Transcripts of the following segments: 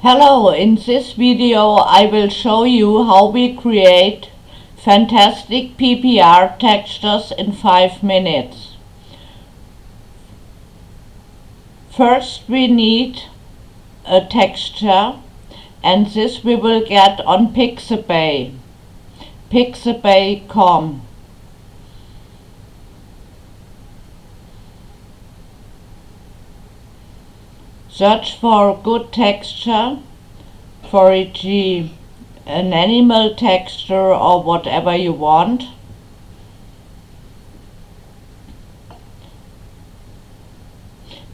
Hello, in this video I will show you how we create fantastic PBR textures in 5 minutes. First we need a texture, and this we will get on Pixabay, pixabay.com. Search for good texture, for e.g. an animal texture or whatever you want.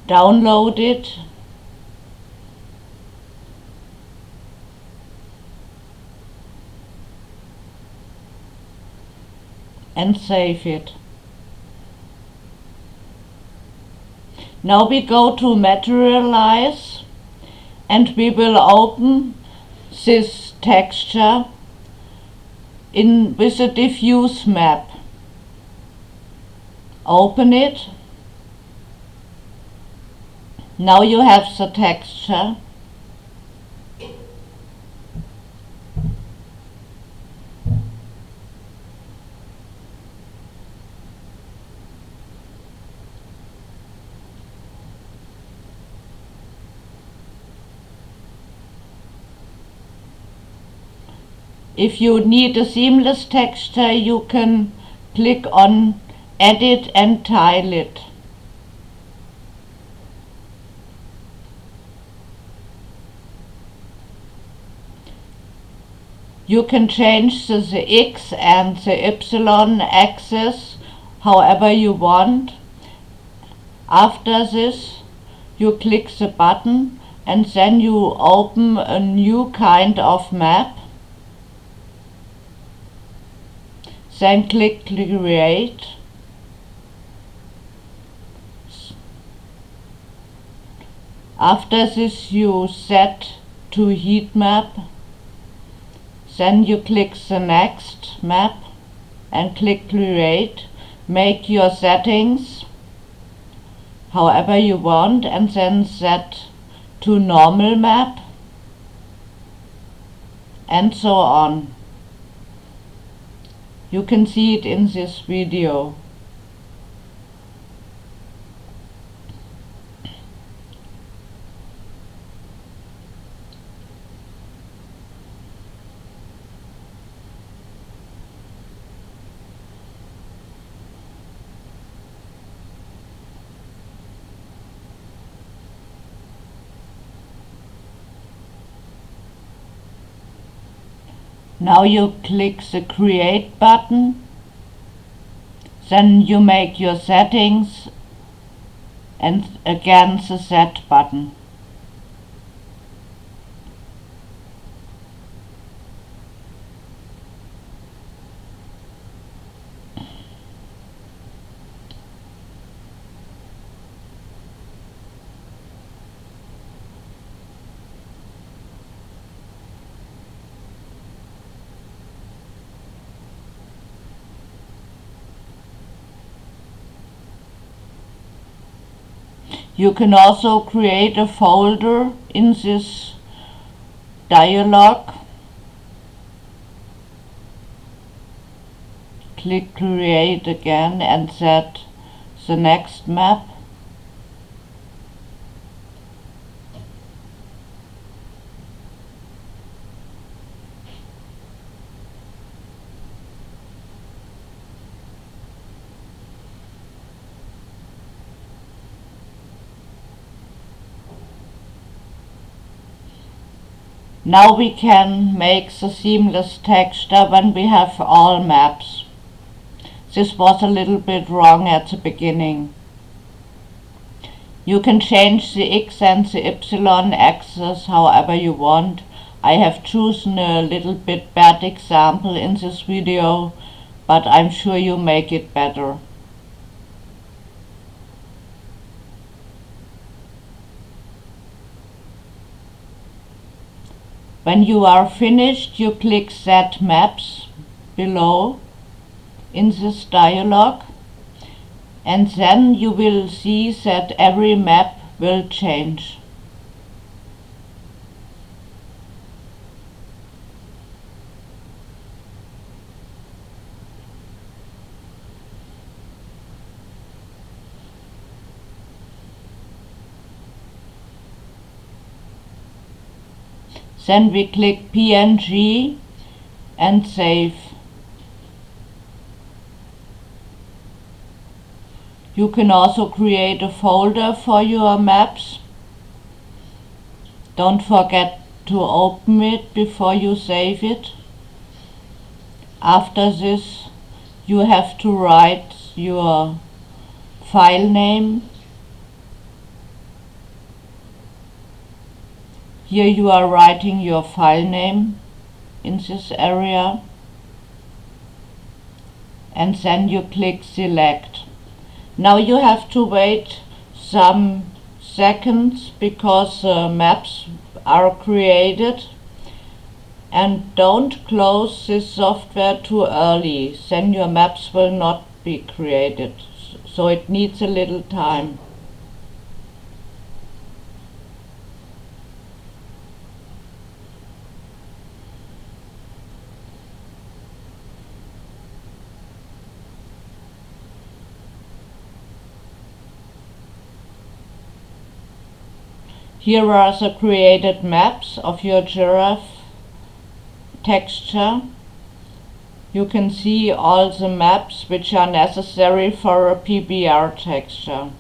Download it and save it. Now we go to Materialize and we will open this texture with a diffuse map. Open it. Now you have the texture. If you need a seamless texture, you can click on Edit and Tile it. You can change the X and the Y axis however you want. After this, you click the button and then you open a new kind of map. Then click Create. After this you set to heat map. Then you click the next map and click Create. Make your settings however you want and then set to normal map and so on. You can see it in this video. Now you click the Create button, then you make your settings and again the Set button. You can also create a folder in this dialog. Click Create again and set the next map. Now we can make the seamless texture when we have all maps. This was a little bit wrong at the beginning. You can change the X and the Y axis however you want. I have chosen a little bit bad example in this video, but I'm sure you make it better. When you are finished, you click Set Maps below in this dialog, and then you will see that every map will change. Then we click PNG and save. You can also create a folder for your maps. Don't forget to open it before you save it. After this, you have to write your file name. Here you are writing your file name in this area, and then you click select. Now you have to wait some seconds because maps are created, and don't close this software too early, then your maps will not be created, so it needs a little time. Here are the created maps of your giraffe texture. You can see all the maps which are necessary for a PBR texture.